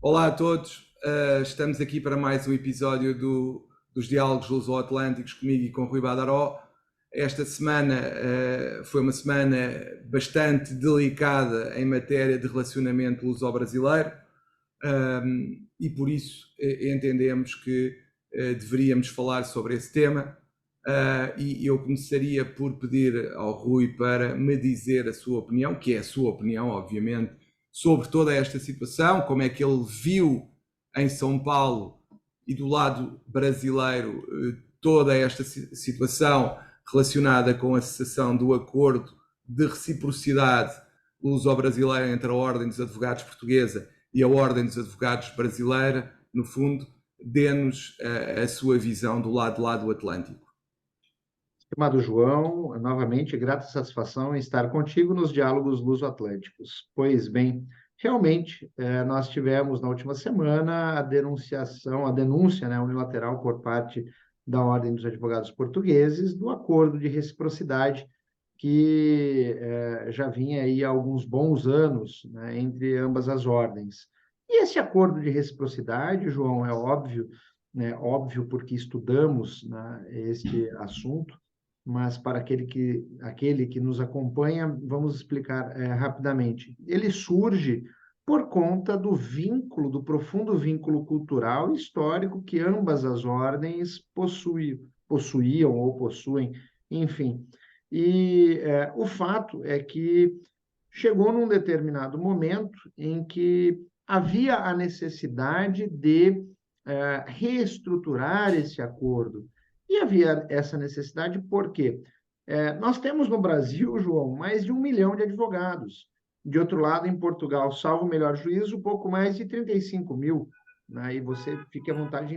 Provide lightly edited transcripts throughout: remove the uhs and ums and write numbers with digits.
Olá a todos, estamos aqui para mais um episódio dos Diálogos Luso-Atlânticos comigo e com Rui Badaró. Esta semana foi uma semana bastante delicada em matéria de relacionamento luso-brasileiro, e por isso entendemos que deveríamos falar sobre esse tema. E eu começaria por pedir ao Rui para me dizer a sua opinião, que é a sua opinião, obviamente, sobre toda esta situação, como é que ele viu em São Paulo e do lado brasileiro toda esta situação relacionada com a cessação do acordo de reciprocidade luso-brasileira entre a Ordem dos Advogados Portuguesa e a Ordem dos Advogados Brasileira. No fundo, dê-nos a sua visão do lado lá do Atlântico. Estimado João, novamente, grata satisfação em estar contigo nos Diálogos Luso-Atlânticos. Pois bem, realmente, nós tivemos na última semana a denúncia, né, unilateral por parte da Ordem dos Advogados Portugueses do acordo de reciprocidade que já vinha aí há alguns bons anos, né, entre ambas as ordens. E esse acordo de reciprocidade, João, é óbvio, né, óbvio porque estudamos, né, este assunto, mas para aquele que nos acompanha, vamos explicar rapidamente. Ele surge por conta do vínculo, do profundo vínculo cultural e histórico que ambas as ordens possuíam ou possuem, enfim. E o fato é que chegou num determinado momento em que havia a necessidade de reestruturar esse acordo. E havia essa necessidade porque nós temos no Brasil, João, mais de 1 milhão de advogados. De outro lado, em Portugal, salvo o melhor juízo, pouco mais de 35 mil. Né? E você fique à vontade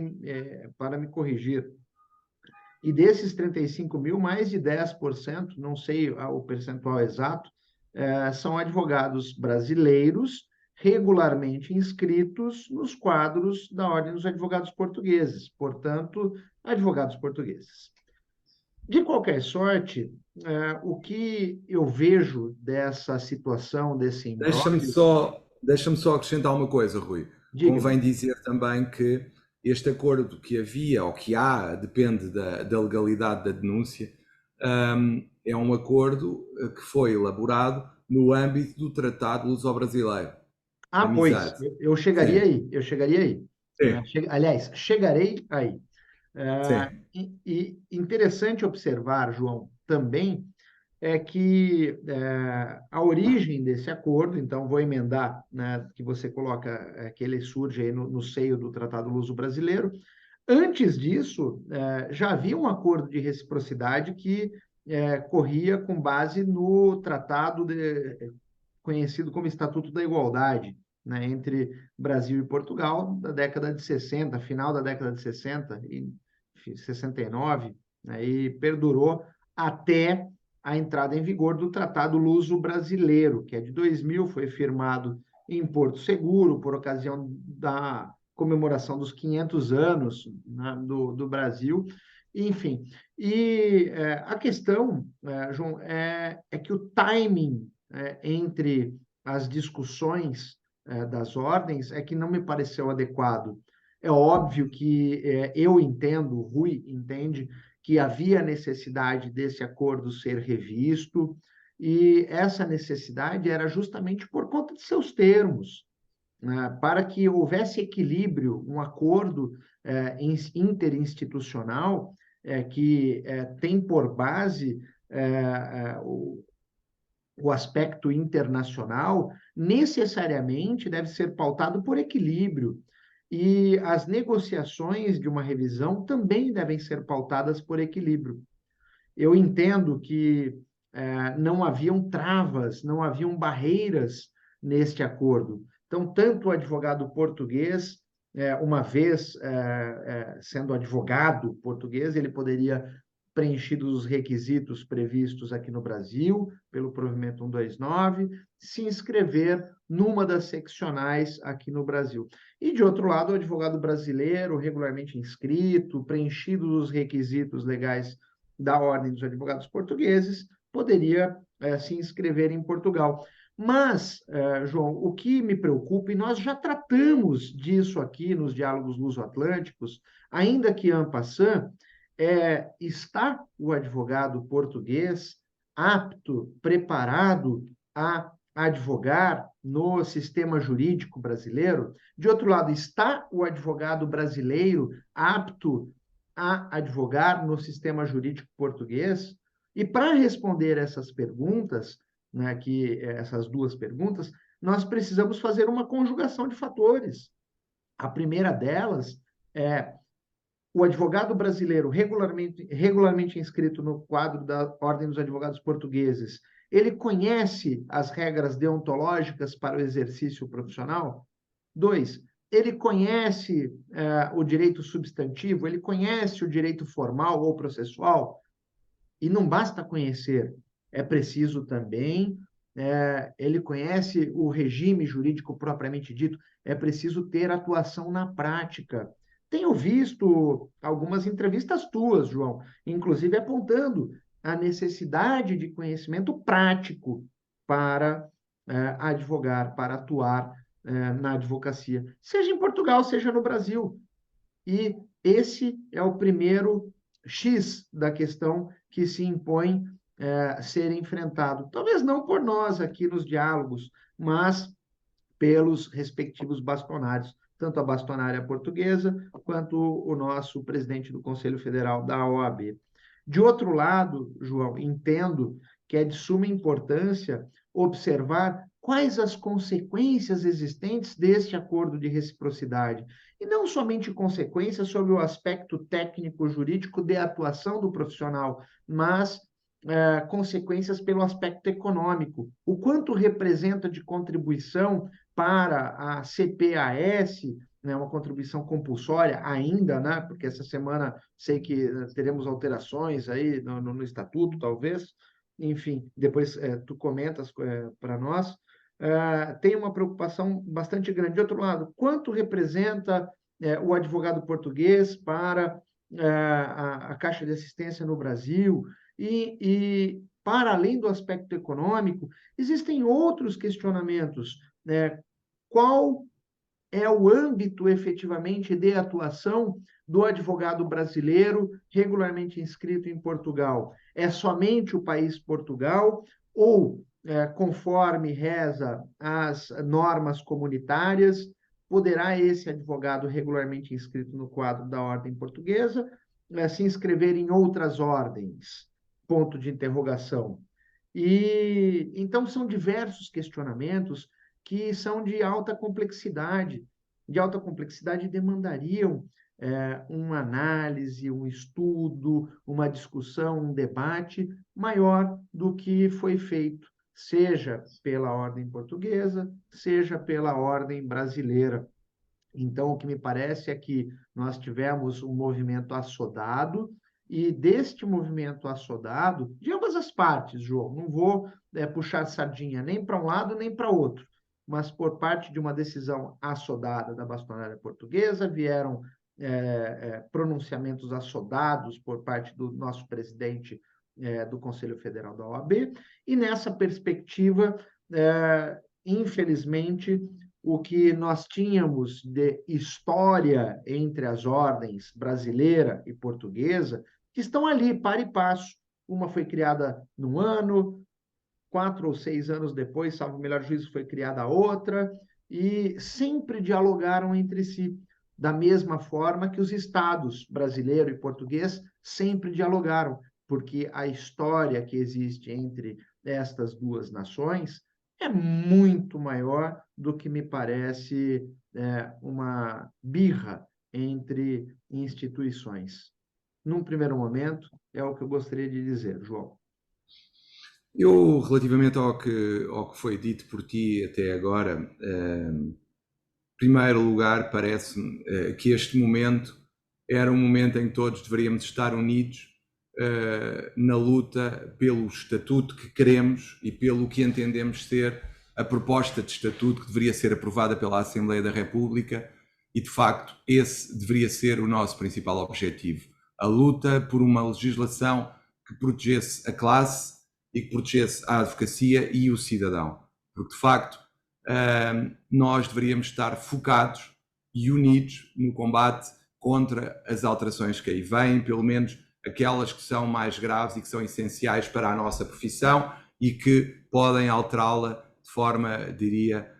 para me corrigir. E desses 35 mil, mais de 10%, não sei o percentual exato, são advogados brasileiros regularmente inscritos nos quadros da Ordem dos Advogados Portugueses, portanto, advogados portugueses. De qualquer sorte, o que eu vejo dessa situação, desse Deixa-me imbróglio, só, deixa-me só acrescentar uma coisa, Rui. diga-me. Convém dizer também que este acordo que havia, ou que há, depende da legalidade da denúncia, é um acordo que foi elaborado no âmbito do Tratado Luso-Brasileiro de Ah, pois, Amizade. eu chegaria Sim, aí, eu chegaria aí. Né? sim, Aliás, chegarei aí. sim. E interessante observar, João, também é que a origem desse acordo, então vou emendar, né, que você coloca que ele surge aí no seio do Tratado Luso-Brasileiro. Antes disso, já havia um acordo de reciprocidade que corria com base no conhecido como Estatuto da Igualdade, né, entre Brasil e Portugal, da década de 60, final da década de 60, e 69, né, e perdurou até a entrada em vigor do Tratado Luso-Brasileiro, que é de 2000, foi firmado em Porto Seguro, por ocasião da comemoração dos 500 anos, né, do Brasil, enfim. E a questão, João, é que o timing entre as discussões das ordens é que não me pareceu adequado. É óbvio que eu entendo, o Rui entende, que havia necessidade desse acordo ser revisto, e essa necessidade era justamente por conta de seus termos, né, para que houvesse equilíbrio, um acordo interinstitucional que tem por base o aspecto internacional, necessariamente deve ser pautado por equilíbrio. E as negociações de uma revisão também devem ser pautadas por equilíbrio. Eu entendo que não haviam travas, não haviam barreiras neste acordo. Então, tanto o advogado português, uma vez sendo advogado português, ele poderia, preenchidos os requisitos previstos aqui no Brasil, pelo provimento 129, se inscrever numa das seccionais aqui no Brasil. E, de outro lado, o advogado brasileiro, regularmente inscrito, preenchidos os requisitos legais da Ordem dos Advogados Portugueses, poderia se inscrever em Portugal. Mas, João, o que me preocupa, e nós já tratamos disso aqui nos diálogos luso-atlânticos, ainda que en passant, está o advogado português apto, preparado a advogar no sistema jurídico brasileiro? De outro lado, está o advogado brasileiro apto a advogar no sistema jurídico português? E para responder essas perguntas, né, essas duas perguntas, nós precisamos fazer uma conjugação de fatores. A primeira delas é o advogado brasileiro regularmente inscrito no quadro da Ordem dos Advogados Portugueses, ele conhece as regras deontológicas para o exercício profissional? 2, ele conhece o direito substantivo, ele conhece o direito formal ou processual? E não basta conhecer, é preciso também, ele conhece o regime jurídico propriamente dito, é preciso ter atuação na prática. Tenho visto algumas entrevistas tuas, João, inclusive apontando a necessidade de conhecimento prático para advogar, para atuar na advocacia, seja em Portugal, seja no Brasil. E esse é o primeiro X da questão que se impõe ser enfrentado. Talvez não por nós aqui nos diálogos, mas pelos respectivos bastonários, tanto a bastonária portuguesa quanto o nosso presidente do Conselho Federal da OAB. De outro lado, João, entendo que é de suma importância observar quais as consequências existentes deste acordo de reciprocidade. E não somente consequências sobre o aspecto técnico-jurídico de atuação do profissional, mas consequências pelo aspecto econômico. O quanto representa de contribuição para a CPAS, né, uma contribuição compulsória ainda, né, porque essa semana sei que teremos alterações aí no estatuto, talvez. Enfim, depois tu comentas para nós. Tem uma preocupação bastante grande. De outro lado, quanto representa o advogado português para a Caixa de Assistência no Brasil? E, para além do aspecto econômico, existem outros questionamentos, né? Qual é o âmbito efetivamente de atuação do advogado brasileiro regularmente inscrito em Portugal? É somente o país Portugal ou, conforme reza as normas comunitárias, poderá esse advogado regularmente inscrito no quadro da ordem portuguesa se inscrever em outras ordens? Ponto de interrogação. E então são diversos questionamentos que são de alta complexidade demandariam uma análise, um estudo, uma discussão, um debate maior do que foi feito, seja pela ordem portuguesa, seja pela ordem brasileira. Então, o que me parece é que nós tivemos um movimento assodado, e deste movimento assodado, de ambas as partes, João, não vou puxar sardinha nem para um lado nem para outro, mas por parte de uma decisão assodada da bastonária portuguesa, vieram pronunciamentos assodados por parte do nosso presidente do Conselho Federal da OAB, e nessa perspectiva, infelizmente, o que nós tínhamos de história entre as ordens brasileira e portuguesa, que estão ali, par e passo. Uma foi criada num ano, 4 ou 6 anos depois, salvo o melhor juízo, foi criada a outra, e sempre dialogaram entre si, da mesma forma que os estados brasileiro e português sempre dialogaram, porque a história que existe entre estas duas nações é muito maior do que me parece uma birra entre instituições. Num primeiro momento, é o que eu gostaria de dizer, João. Eu, relativamente ao que foi dito por ti até agora, em primeiro lugar, parece-me que este momento era um momento em que todos deveríamos estar unidos na luta pelo estatuto que queremos e pelo que entendemos ser a proposta de estatuto que deveria ser aprovada pela Assembleia da República, e de facto esse deveria ser o nosso principal objetivo: a luta por uma legislação que protegesse a classe e que protegesse a advocacia e o cidadão. porque de facto nós deveríamos estar focados e unidos no combate contra as alterações que aí vêm, pelo menos aquelas que são mais graves e que são essenciais para a nossa profissão e que podem alterá-la de forma, diria,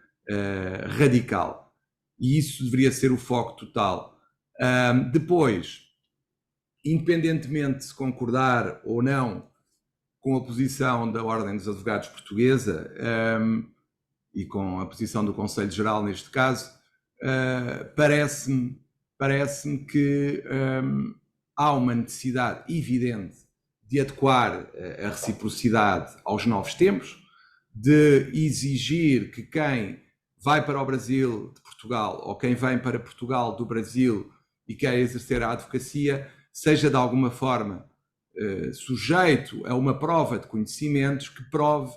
radical. E isso deveria ser o foco total. Depois, independentemente de se concordar ou não com a posição da Ordem dos Advogados Portuguesa e com a posição do Conselho Geral neste caso, parece-me que há uma necessidade evidente de adequar a reciprocidade aos novos tempos, de exigir que quem vai para o Brasil de Portugal ou quem vem para Portugal do Brasil e quer exercer a advocacia seja de alguma forma sujeito a uma prova de conhecimentos que prove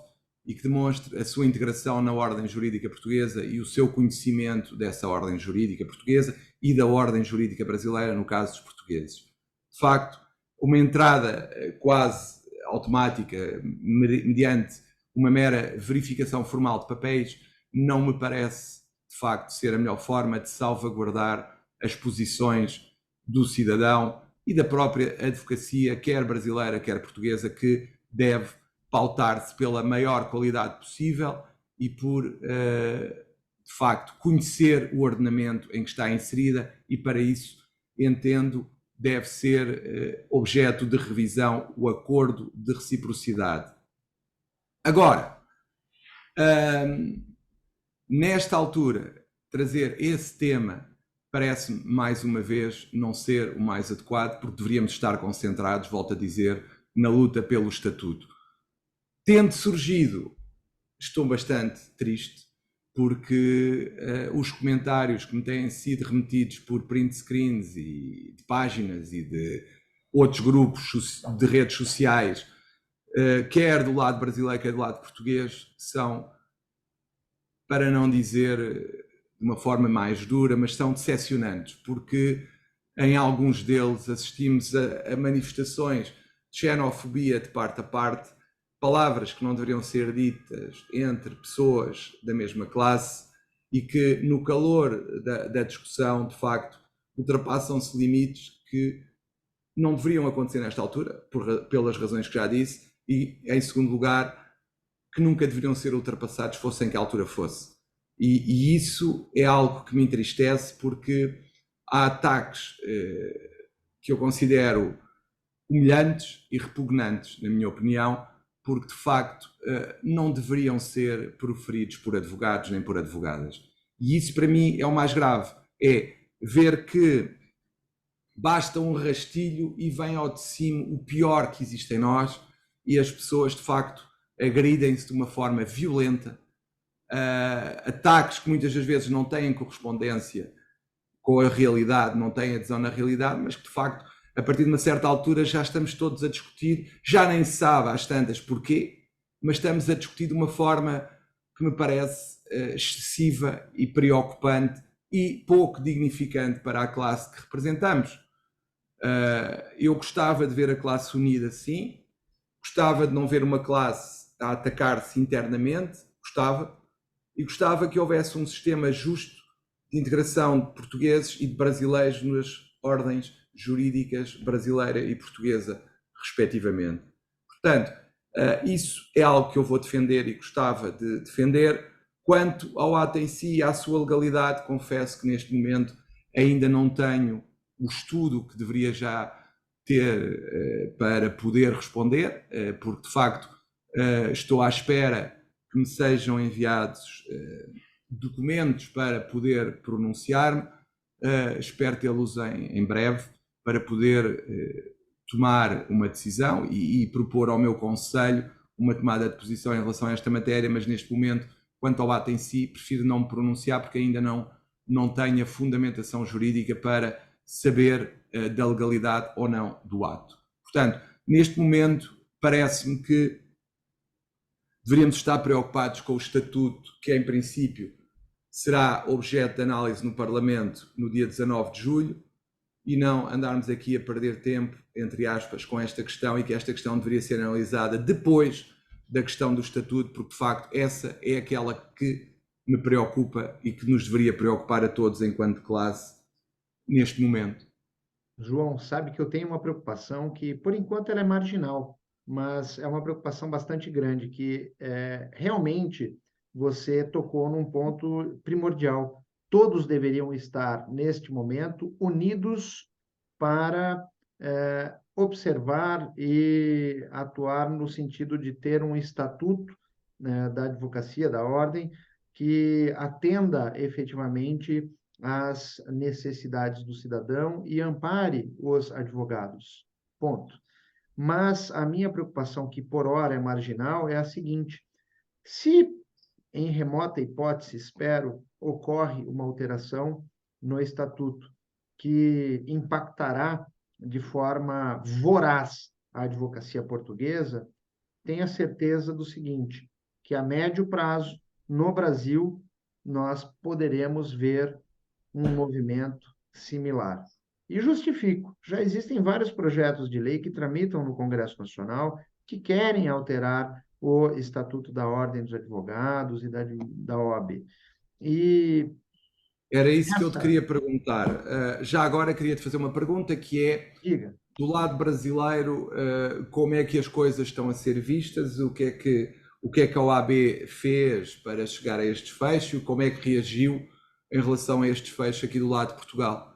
e que demonstre a sua integração na ordem jurídica portuguesa e o seu conhecimento dessa ordem jurídica portuguesa e da ordem jurídica brasileira, no caso dos portugueses. De facto, uma entrada quase automática, mediante uma mera verificação formal de papéis, não me parece, de facto, ser a melhor forma de salvaguardar as posições do cidadão e da própria advocacia, quer brasileira, quer portuguesa, que deve pautar-se pela maior qualidade possível e por, de facto, conhecer o ordenamento em que está inserida e, para isso, entendo, deve ser objeto de revisão o acordo de reciprocidade. Agora, nesta altura, trazer esse tema parece-me, mais uma vez, não ser o mais adequado, porque deveríamos estar concentrados, volto a dizer, na luta pelo estatuto. Tendo surgido, estou bastante triste, porque os comentários que me têm sido remetidos por print screens e de páginas e de outros grupos de redes sociais, quer do lado brasileiro, quer do lado português, são, para não dizer de uma forma mais dura, mas são decepcionantes, porque em alguns deles assistimos a manifestações de xenofobia de parte a parte, palavras que não deveriam ser ditas entre pessoas da mesma classe e que, no calor da discussão, de facto, ultrapassam-se limites que não deveriam acontecer nesta altura, pelas razões que já disse, e, em segundo lugar, que nunca deveriam ser ultrapassados, fosse em que altura fosse. E isso é algo que me entristece, porque há ataques que eu considero humilhantes e repugnantes, na minha opinião, porque de facto não deveriam ser proferidos por advogados nem por advogadas. E isso para mim é o mais grave, é ver que basta um rastilho e vem ao de cima o pior que existe em nós e as pessoas de facto agridem-se de uma forma violenta, ataques que muitas das vezes não têm correspondência com a realidade, não têm adesão na realidade, mas que de facto a partir de uma certa altura já estamos todos a discutir, já nem se sabe às tantas porquê, mas estamos a discutir de uma forma que me parece excessiva e preocupante e pouco dignificante para a classe que representamos. Eu gostava de ver a classe unida, sim, gostava de não ver uma classe a atacar-se internamente, gostava que houvesse um sistema justo de integração de portugueses e de brasileiros nas ordens jurídicas brasileira e portuguesa, respectivamente. Portanto, isso é algo que eu vou defender e gostava de defender. Quanto ao ato em si e à sua legalidade, confesso que neste momento ainda não tenho o estudo que deveria já ter para poder responder, porque de facto estou à espera que me sejam enviados documentos para poder pronunciar-me. Espero tê-los em breve para poder tomar uma decisão e propor ao meu Conselho uma tomada de posição em relação a esta matéria, mas neste momento, quanto ao ato em si, prefiro não me pronunciar porque ainda não tenho a fundamentação jurídica para saber da legalidade ou não do ato. Portanto, neste momento, parece-me que deveríamos estar preocupados com o estatuto, que em princípio será objeto de análise no Parlamento no dia 19 de julho, e não andarmos aqui a perder tempo, entre aspas, com esta questão, e que esta questão deveria ser analisada depois da questão do estatuto, porque de facto essa é aquela que me preocupa e que nos deveria preocupar a todos enquanto classe neste momento. João, sabe que eu tenho uma preocupação que, por enquanto, ela é marginal, mas é uma preocupação bastante grande, que realmente você tocou num ponto primordial. Todos deveriam estar, neste momento, unidos para observar e atuar no sentido de ter um estatuto, né, da advocacia, da ordem, que atenda efetivamente às necessidades do cidadão e ampare os advogados. Ponto. Mas a minha preocupação, que por hora é marginal, é a seguinte: se, em remota hipótese, espero, ocorre uma alteração no estatuto que impactará de forma voraz a advocacia portuguesa, tenha certeza do seguinte, que a médio prazo, no Brasil, nós poderemos ver um movimento similar. E justifico, já existem vários projetos de lei que tramitam no Congresso Nacional que querem alterar o Estatuto da Ordem dos Advogados e da OAB. E Era isso que eu te essa, queria perguntar. Já agora queria te fazer uma pergunta que é, diga. do lado brasileiro, como é que as coisas estão a ser vistas? O que é que a OAB fez para chegar a este desfecho? Como é que reagiu em relação a este desfecho aqui do lado de Portugal?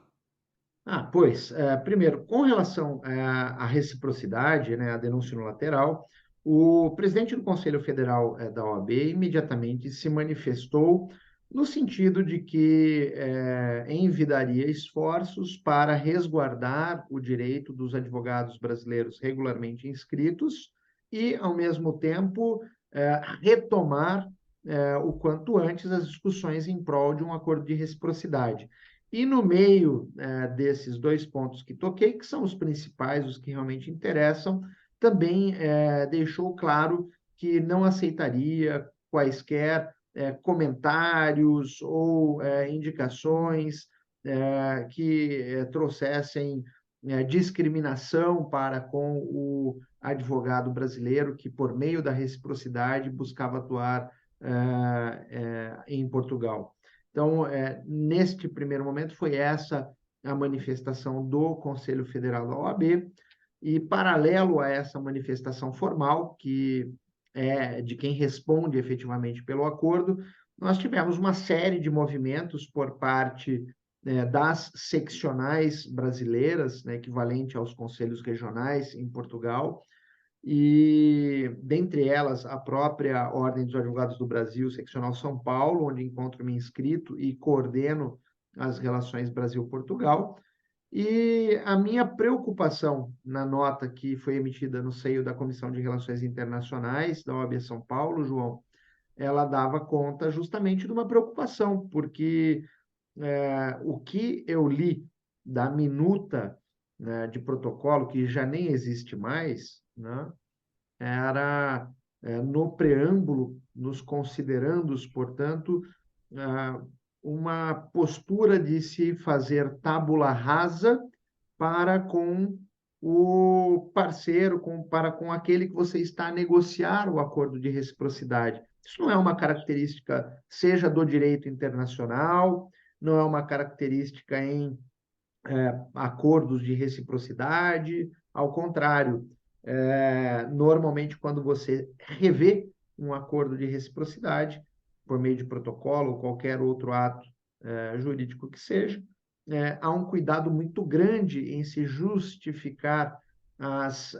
Pois, primeiro, com relação à reciprocidade, né, à denúncia unilateral, o presidente do Conselho Federal da OAB imediatamente se manifestou no sentido de que envidaria esforços para resguardar o direito dos advogados brasileiros regularmente inscritos e, ao mesmo tempo, retomar o quanto antes as discussões em prol de um acordo de reciprocidade. E no meio desses dois pontos que toquei, que são os principais, os que realmente interessam, também deixou claro que não aceitaria quaisquer comentários ou indicações que trouxessem discriminação para com o advogado brasileiro que, por meio da reciprocidade, buscava atuar em Portugal. Então, neste primeiro momento, foi essa a manifestação do Conselho Federal da OAB, e paralelo a essa manifestação formal, que é de quem responde efetivamente pelo acordo, nós tivemos uma série de movimentos por parte das seccionais brasileiras, né, equivalente aos conselhos regionais em Portugal, e dentre elas a própria Ordem dos Advogados do Brasil, seccional São Paulo, onde encontro-me inscrito e coordeno as relações Brasil-Portugal. E a minha preocupação na nota que foi emitida no seio da Comissão de Relações Internacionais da OAB São Paulo, João, ela dava conta justamente de uma preocupação, porque o que eu li da minuta, né, de protocolo, que já nem existe mais, né, era no preâmbulo, nos considerandos, portanto, uma postura de se fazer tábula rasa para com o parceiro, para com aquele que você está a negociar o acordo de reciprocidade. Isso não é uma característica, seja do direito internacional, não é uma característica em acordos de reciprocidade, ao contrário, normalmente quando você revê um acordo de reciprocidade, por meio de protocolo ou qualquer outro ato jurídico que seja, há um cuidado muito grande em se justificar as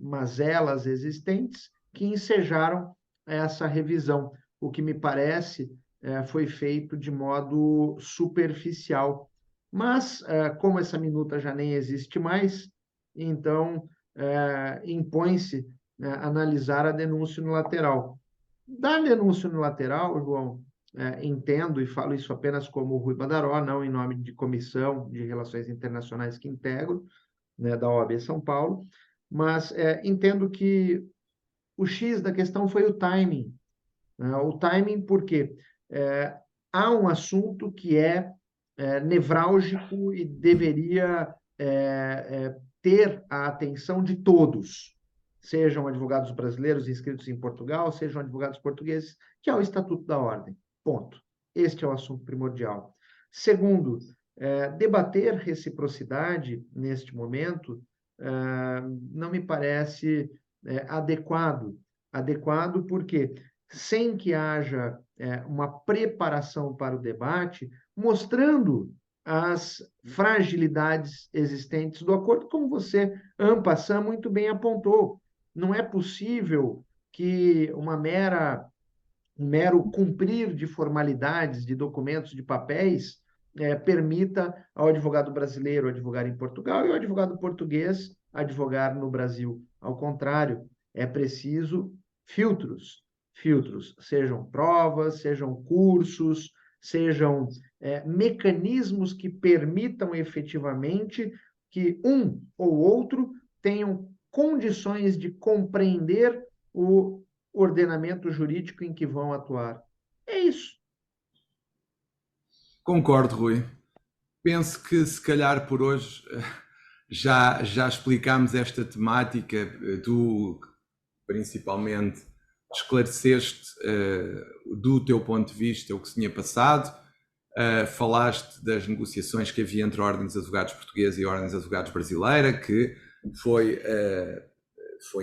mazelas existentes que ensejaram essa revisão. O que me parece foi feito de modo superficial. Mas, como essa minuta já nem existe mais, então impõe-se analisar a denúncia unilateral. Da denúncia unilateral, João, entendo e falo isso apenas como Rui Badaró, não em nome de comissão de relações internacionais que integro, né, da OAB São Paulo, mas entendo que o X da questão foi o timing. Né? O timing porque há um assunto que é nevrálgico e deveria ter a atenção de todos. sejam advogados brasileiros inscritos em Portugal, sejam advogados portugueses, que é o Estatuto da Ordem. Ponto. Este é o assunto primordial. Segundo, debater reciprocidade neste momento não me parece adequado. Adequado porque, sem que haja uma preparação para o debate, mostrando as fragilidades existentes do acordo, como você, en passant, muito bem apontou. Não é possível que um mero cumprir de formalidades, de documentos, de papéis, permita ao advogado brasileiro advogar em Portugal e ao advogado português advogar no Brasil. Ao contrário, é preciso filtros. Filtros, sejam provas, sejam cursos, sejam mecanismos que permitam efetivamente que um ou outro tenham condições de compreender o ordenamento jurídico em que vão atuar. É isso. Concordo, Rui. Penso que se calhar por hoje já explicámos esta temática. Tu principalmente esclareceste do teu ponto de vista o que se tinha passado, falaste das negociações que havia entre a Ordem dos Advogados Portuguesa e a Ordem dos Advogados Brasileira, que foi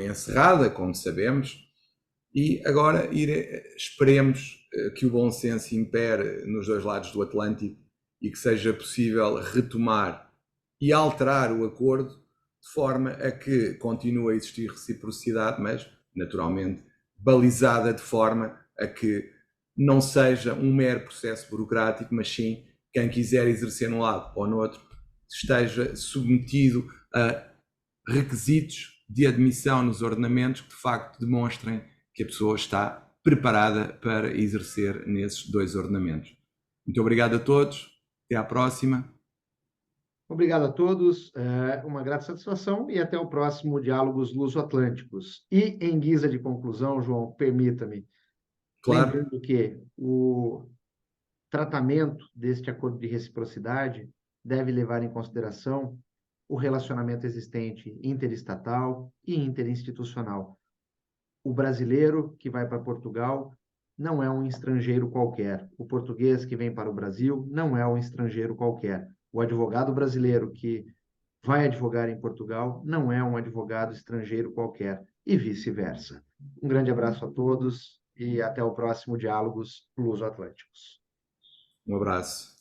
encerrada, como sabemos, e agora esperemos que o bom senso impere nos dois lados do Atlântico e que seja possível retomar e alterar o acordo de forma a que continue a existir reciprocidade, mas, naturalmente, balizada de forma a que não seja um mero processo burocrático, mas sim quem quiser exercer num lado ou no outro esteja submetido a requisitos de admissão nos ordenamentos que de facto demonstrem que a pessoa está preparada para exercer nesses dois ordenamentos. Muito obrigado a todos, até à próxima. Obrigado a todos, uma grata satisfação e até o próximo Diálogos Luso-Atlânticos. E, em guisa de conclusão, João, permita-me, Claro. lembrando que o tratamento deste acordo de reciprocidade deve levar em consideração o relacionamento existente interestatal e interinstitucional. O brasileiro que vai para Portugal não é um estrangeiro qualquer. O português que vem para o Brasil não é um estrangeiro qualquer. O advogado brasileiro que vai advogar em Portugal não é um advogado estrangeiro qualquer, e vice-versa. Um grande abraço a todos e até o próximo Diálogos Luso-Atlânticos. Um abraço.